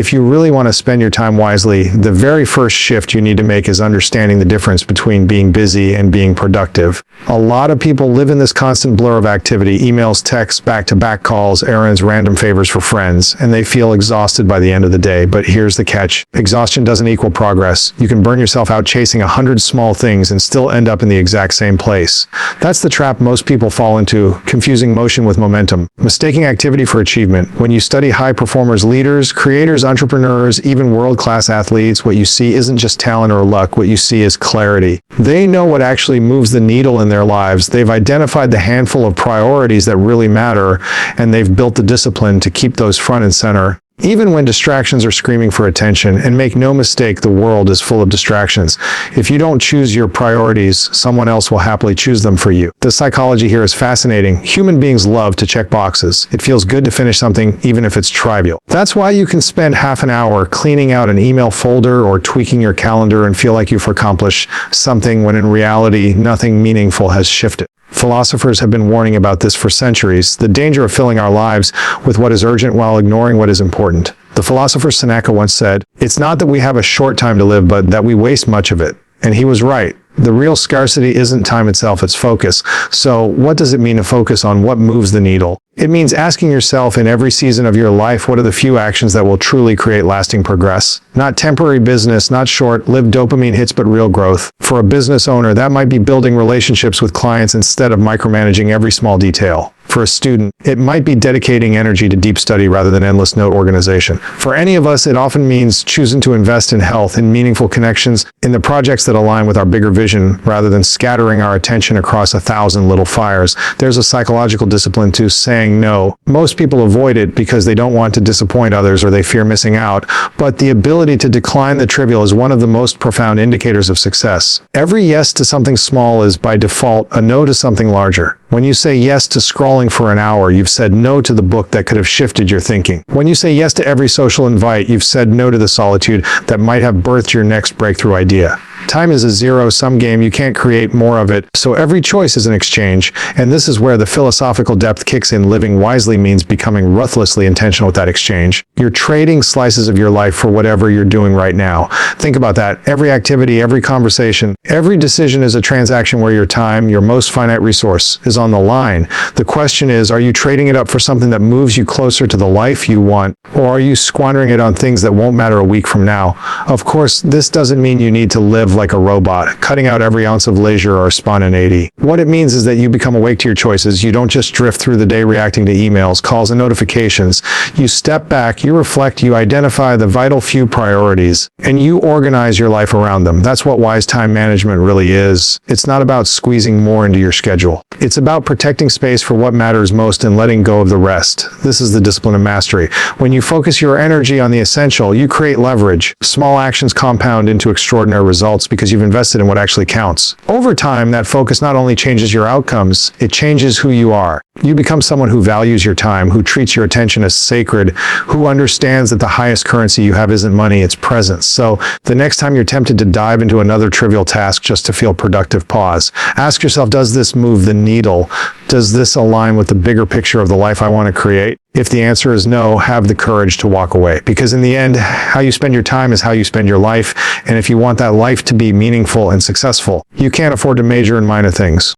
If you really want to spend your time wisely, the very first shift you need to make is understanding the difference between being busy and being productive. A lot of people live in this constant blur of activity, emails, texts, back-to-back calls, errands, random favors for friends, and they feel exhausted by the end of the day. But here's the catch. Exhaustion doesn't equal progress. You can burn yourself out chasing 100 small things and still end up in the exact same place. That's the trap most people fall into, confusing motion with momentum, mistaking activity for achievement. When you study high performers, leaders, creators, entrepreneurs, even world-class athletes, what you see isn't just talent or luck. What you see is clarity. They know what actually moves the needle in their lives. They've identified the handful of priorities that really matter, and they've built the discipline to keep those front and center, even when distractions are screaming for attention. And make no mistake, the world is full of distractions. If you don't choose your priorities, someone else will happily choose them for you. The psychology here is fascinating. Human beings love to check boxes. It feels good to finish something, even if it's trivial. That's why you can spend half an hour cleaning out an email folder or tweaking your calendar and feel like you've accomplished something when in reality, nothing meaningful has shifted. Philosophers have been warning about this for centuries, the danger of filling our lives with what is urgent while ignoring what is important. The philosopher Seneca once said, "It's not that we have a short time to live, but that we waste much of it." And he was right. The real scarcity isn't time itself, it's focus. So what does it mean to focus on what moves the needle? It means asking yourself in every season of your life, what are the few actions that will truly create lasting progress? Not temporary business, not short-lived dopamine hits, but real growth. For a business owner, that might be building relationships with clients instead of micromanaging every small detail. For a student, it might be dedicating energy to deep study rather than endless note organization. For any of us, it often means choosing to invest in health, in meaningful connections, in the projects that align with our bigger vision, rather than scattering our attention across 1,000 little fires. There's a psychological discipline to saying no. Most people avoid it because they don't want to disappoint others or they fear missing out, but the ability to decline the trivial is one of the most profound indicators of success. Every yes to something small is by default a no to something larger. When you say yes to scrolling for an hour, you've said no to the book that could have shifted your thinking. When you say yes to every social invite, you've said no to the solitude that might have birthed your next breakthrough idea. Time is a zero-sum game. You can't create more of it, so every choice is an exchange, and this is where the philosophical depth kicks in. Living wisely means becoming ruthlessly intentional with that exchange. You're trading slices of your life for whatever you're doing right now. Think about that. Every activity, every conversation, every decision is a transaction where your time, your most finite resource, is on the line. The question is, are you trading it up for something that moves you closer to the life you want, or are you squandering it on things that won't matter a week from now? Of course, this doesn't mean you need to live like a robot, cutting out every ounce of leisure or spontaneity. What it means is that you become awake to your choices. You don't just drift through the day reacting to emails, calls, and notifications. You step back, you reflect, you identify the vital few priorities, and you organize your life around them. That's what wise time management really is. It's not about squeezing more into your schedule. It's about protecting space for what matters most and letting go of the rest. This is the discipline of mastery. When you focus your energy on the essential, you create leverage. Small actions compound into extraordinary results because you've invested in what actually counts. Over time, that focus not only changes your outcomes, it changes who you are. You become someone who values your time, who treats your attention as sacred, who understands that the highest currency you have isn't money, it's presence. So the next time you're tempted to dive into another trivial task just to feel productive, pause. Ask yourself, does this move the needle? Does this align with the bigger picture of the life I want to create? If the answer is no, have the courage to walk away. Because in the end, how you spend your time is how you spend your life. And if you want that life to be meaningful and successful, you can't afford to major in minor things.